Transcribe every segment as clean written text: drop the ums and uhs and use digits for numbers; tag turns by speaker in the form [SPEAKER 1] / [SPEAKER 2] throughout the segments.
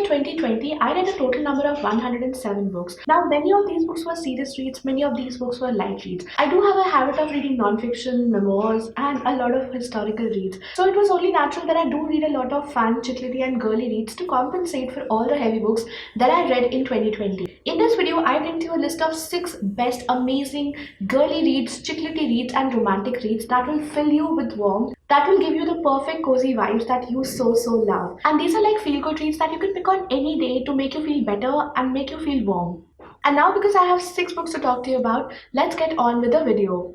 [SPEAKER 1] 2020, I read a total number of 107 books. Now, many of these books were serious reads, many of these books were light reads. I do have a habit of reading non-fiction, memoirs, and a lot of historical reads. So it was only natural that I do read a lot of fun, chiclety, and girly reads to compensate for all the heavy books that I read in 2020. In this video, I bring to you a list of 6 best amazing girly reads, chiclety reads, and romantic reads that will fill you with warmth, that will give you the perfect cozy vibes that you so love. And these are like feel good reads that you can pick on any day to make you feel better and make you feel warm. And now, because I have 6 books to talk to you about, let's get on with the video.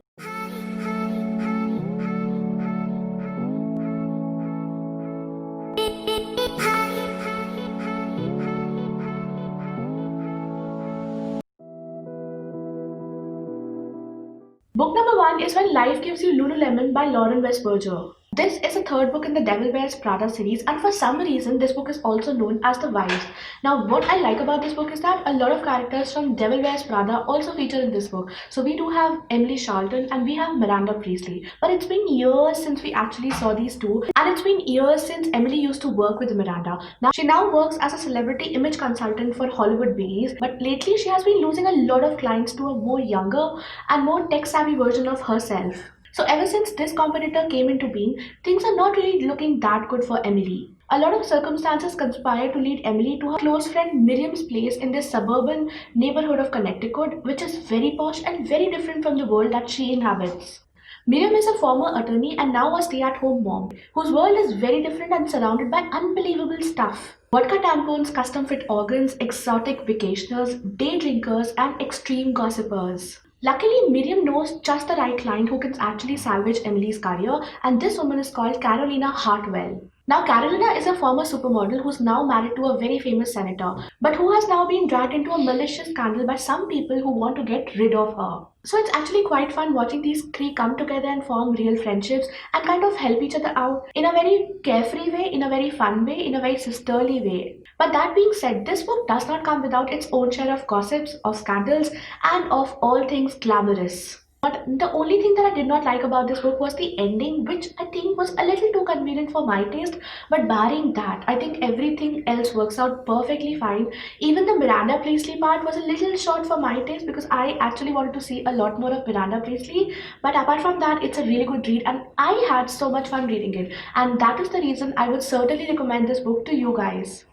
[SPEAKER 1] Book number 1 is When Life Gives You Lululemon by Lauren West Berger. This is the third book in the Devil Wears Prada series, and for some reason this book is also known as The Wives. Now, what I like about this book is that a lot of characters from Devil Wears Prada also feature in this book. So we do have Emily Charlton and we have Miranda Priestly. But it's been years since we actually saw these two, and it's been years since Emily used to work with Miranda. Now she works as a celebrity image consultant for Hollywood Billys, but lately she has been losing a lot of clients to a more younger and more tech-savvy version of herself. So ever since this competitor came into being, things are not really looking that good for Emily. A lot of circumstances conspire to lead Emily to her close friend Miriam's place in this suburban neighborhood of Connecticut, which is very posh and very different from the world that she inhabits. Miriam is a former attorney and now a stay-at-home mom, whose world is very different and surrounded by unbelievable stuff. Vodka tampons, custom-fit organs, exotic vacationers, day drinkers, and extreme gossipers. Luckily, Miriam knows just the right client who can actually salvage Emily's career, and this woman is called Carolina Hartwell. Now, Carolina is a former supermodel who's now married to a very famous senator, but who has now been dragged into a malicious scandal by some people who want to get rid of her. So it's actually quite fun watching these three come together and form real friendships and kind of help each other out in a very carefree way, in a very fun way, in a very sisterly way. But that being said, this book does not come without its own share of gossips, of scandals, and of all things glamorous. But the only thing that I did not like about this book was the ending, which I think was a little too convenient for my taste. But barring that, I think everything else works out perfectly fine. Even the Miranda Priestly part was a little short for my taste because I actually wanted to see a lot more of Miranda Priestly. But apart from that, it's a really good read and I had so much fun reading it. And that is the reason I would certainly recommend this book to you guys.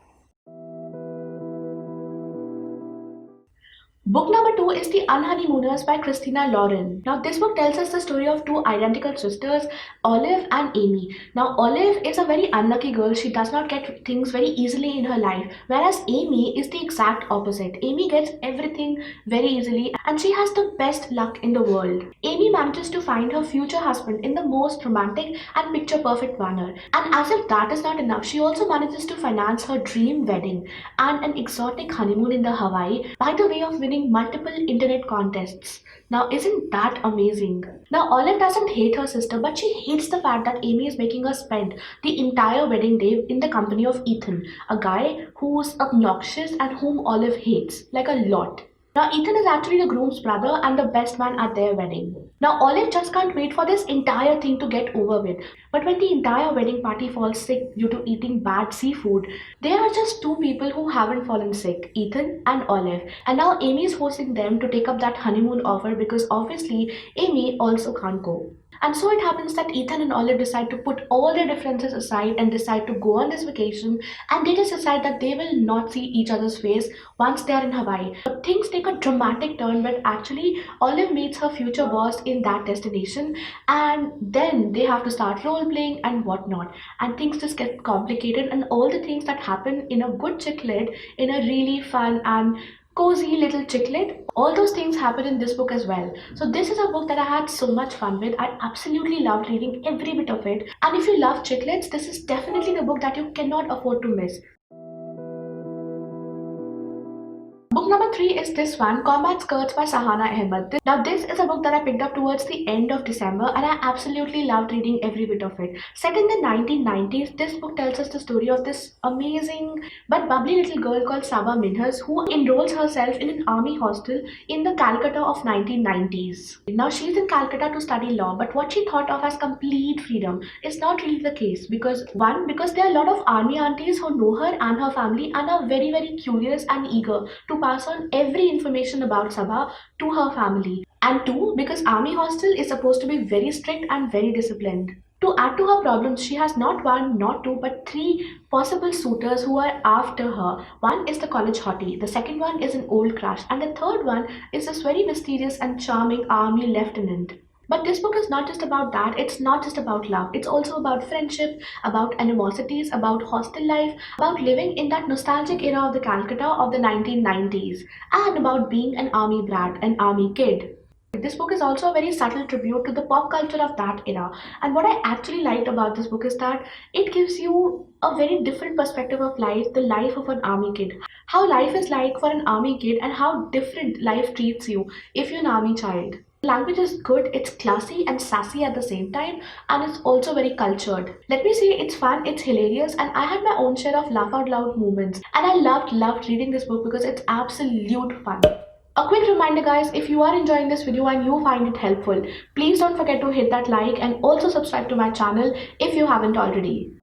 [SPEAKER 1] Book number 2 is The Unhoneymooners by Christina Lauren. Now, this book tells us the story of two identical sisters, Olive and Amy. Now, Olive is a very unlucky girl. She does not get things very easily in her life, whereas Amy is the exact opposite. Amy gets everything very easily and she has the best luck in the world. Amy manages to find her future husband in the most romantic and picture-perfect manner. And as if that is not enough, she also manages to finance her dream wedding and an exotic honeymoon in the Hawaii by the way of winning multiple internet contests. Now, isn't that amazing? Now, Olive doesn't hate her sister, but she hates the fact that Amy is making her spend the entire wedding day in the company of Ethan, a guy who's obnoxious and whom Olive hates, like a lot. Now, Ethan is actually the groom's brother and the best man at their wedding. Now, Olive just can't wait for this entire thing to get over with. But when the entire wedding party falls sick due to eating bad seafood, there are just two people who haven't fallen sick, Ethan and Olive. And now Amy is forcing them to take up that honeymoon offer because obviously Amy also can't go. And so it happens that Ethan and Olive decide to put all their differences aside and decide to go on this vacation, and they just decide that they will not see each other's face once they are in Hawaii. But things take a dramatic turn when actually Olive meets her future boss in that destination, and then they have to start role playing and whatnot. And things just get complicated, and all the things that happen in a good chick lit, in a really fun and cozy little chicklet, all those things happen in this book as well. So this is a book that I had so much fun with. I absolutely loved reading every bit of it, and if you love chicklets, this is definitely the book that you cannot afford to miss. Book number 3 is this one, Combat Skirts by Sahana Ahmed. Now this is a book that I picked up towards the end of December and I absolutely loved reading every bit of it. Set in the 1990s, this book tells us the story of this amazing but bubbly little girl called Saba Minhas who enrolls herself in an army hostel in the Calcutta of 1990s. Now she's in Calcutta to study law, but what she thought of as complete freedom is not really the case because one, because there are a lot of army aunties who know her and her family and are very curious and eager to pass on every information about Sabha to her family. And two, because army hostel is supposed to be very strict and very disciplined. To add to her problems, she has not one, not two, but three possible suitors who are after her. One is the college hottie, the second one is an old crush, and the third one is this very mysterious and charming army lieutenant. But this book is not just about that, it's not just about love, it's also about friendship, about animosities, about hostel life, about living in that nostalgic era of the Calcutta of the 1990s, and about being an army brat, an army kid. This book is also a very subtle tribute to the pop culture of that era. And what I actually liked about this book is that it gives you a very different perspective of life, the life of an army kid. How life is like for an army kid and how different life treats you if you're an army child. The language is good, it's classy and sassy at the same time, and it's also very cultured. Let me say it's fun, it's hilarious, and I had my own share of laugh out loud moments. And I loved reading this book because it's absolute fun. A quick reminder guys, if you are enjoying this video and you find it helpful, please don't forget to hit that like and also subscribe to my channel if you haven't already.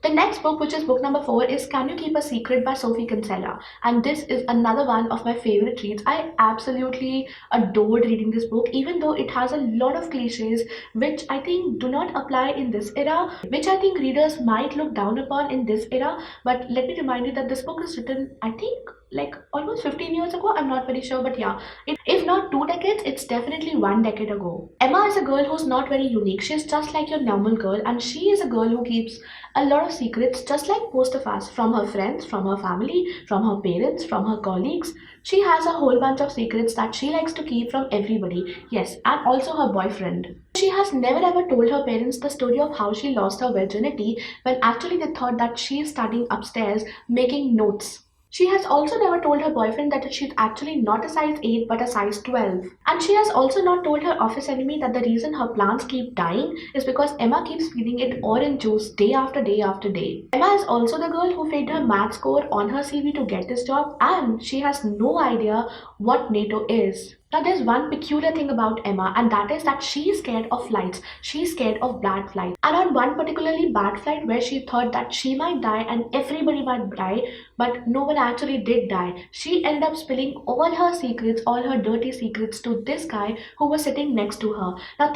[SPEAKER 1] The next book, which is book number 4, is Can You Keep a Secret by Sophie Kinsella. And this is another one of my favorite reads. I absolutely adored reading this book, even though it has a lot of cliches which I think do not apply in this era, which I think readers might look down upon in this era. But let me remind you that this book is written, I think, like almost 15 years ago. I'm not very sure, but yeah, if not 2 decades, it's definitely 1 decade ago. Emma is a girl who's not very unique. She's just like your normal girl, and she is a girl who keeps a lot of secrets, just like most of us, from her friends, from her family, from her parents, from her colleagues. She has a whole bunch of secrets that she likes to keep from everybody. Yes, and also her boyfriend. She has never ever told her parents the story of how she lost her virginity when actually they thought that she is studying upstairs making notes. She has also never told her boyfriend that she's actually not a size 8 but a size 12. And she has also not told her office enemy that the reason her plants keep dying is because Emma keeps feeding it orange juice day after day after day. Emma is also the girl who faked her math score on her CV to get this job, and she has no idea what NATO is. Now there's one peculiar thing about Emma, and that is that she is scared of flights. She's scared of bad flights. And on one particularly bad flight where she thought that she might die and everybody might die, but no one actually did die, she ended up spilling all her secrets, all her dirty secrets to this guy who was sitting next to her.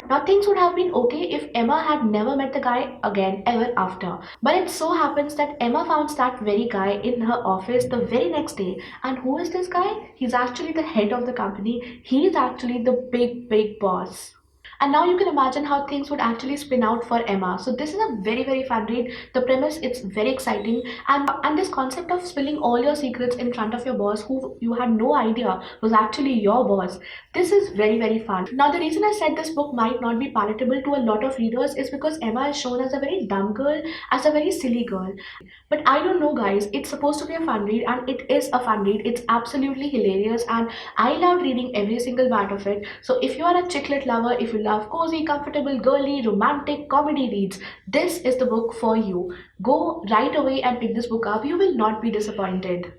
[SPEAKER 1] Now things would have been okay if Emma had never met the guy again ever after. But it so happens that Emma found that very guy in her office the very next day. And who is this guy? He's actually the head of the company. He's actually the big boss. And now you can imagine how things would actually spin out for Emma. So this is a very fun read. The premise, it's very exciting, and this concept of spilling all your secrets in front of your boss who you had no idea was actually your boss, this is very fun. Now the reason I said this book might not be palatable to a lot of readers is because Emma is shown as a very dumb girl, as a very silly girl. But I don't know guys, it's supposed to be a fun read, and it is a fun read. It's absolutely hilarious and I love reading every single part of it. So if you are a chicklet lover, if you love cozy, comfortable, girly, romantic comedy reads, this is the book for you. Go right away and pick this book up. You will not be disappointed.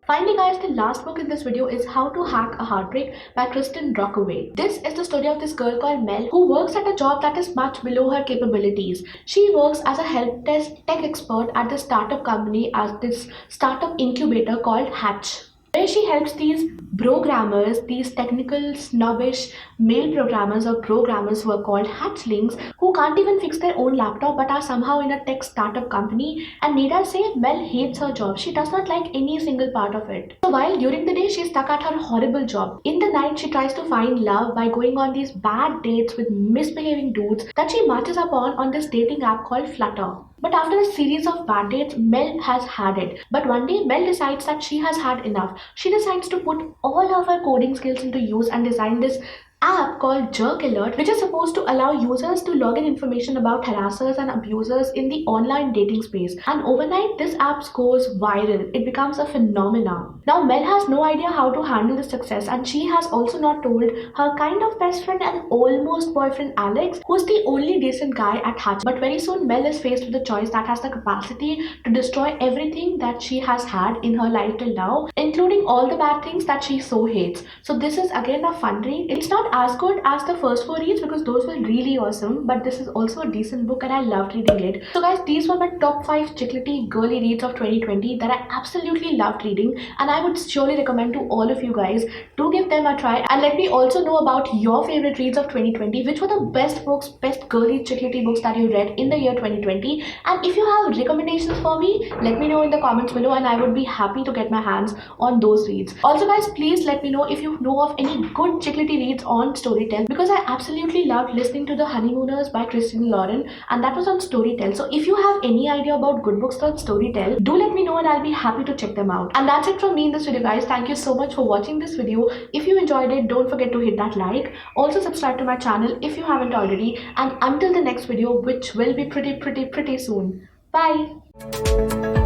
[SPEAKER 1] Finally guys, the last book in this video is How to Hack a Heartbreak by Kristen Rockaway. This is the story of this girl called Mel who works at a job that is much below her capabilities. She works as a help desk tech expert at this startup company, as this startup incubator called Hatch, where she helps these programmers, these technical snobbish male programmers or programmers who are called hatchlings, who can't even fix their own laptop but are somehow in a tech startup company. And need I say, Mel hates her job. She does not like any single part of it. So while during the day she's stuck at her horrible job, in the night she tries to find love by going on these bad dates with misbehaving dudes that she matches up on this dating app called Flutter. But after a series of bad dates, Mel has had it. But one day, Mel decides that she has had enough. She decides to put all of her coding skills into use and design this app called Jerk Alert, which is supposed to allow users to log in information about harassers and abusers in the online dating space. And overnight, this app goes viral. It becomes a phenomenon. Now, Mel has no idea how to handle the success, and she has also not told her kind of best friend and almost boyfriend Alex, who's the only decent guy at Hatch. But very soon, Mel is faced with a choice that has the capacity to destroy everything that she has had in her life till now, including all the bad things that she so hates. So this is again a fun read. It's not as good as the first four reads because those were really awesome, but this is also a decent book and I loved reading it. So guys, these were my top 5 chiclety girly reads of 2020 that I absolutely loved reading, and I would surely recommend to all of you guys to give them a try. And let me also know about your favorite reads of 2020. Which were the best books, best girly chiclety books that you read in the year 2020? And if you have recommendations for me, let me know in the comments below and I would be happy to get my hands on those reads. Also guys, please let me know if you know of any good chiclety reads on Storytel, because I absolutely loved listening to The Honeymooners by Christine Lauren, and that was on Storytel. So if you have any idea about good books on Storytel, do let me know and I'll be happy to check them out. And that's it from me in this video guys. Thank you so much for watching this video. If you enjoyed it, don't forget to hit that like. Also subscribe to my channel if you haven't already, and until the next video, which will be pretty soon. Bye.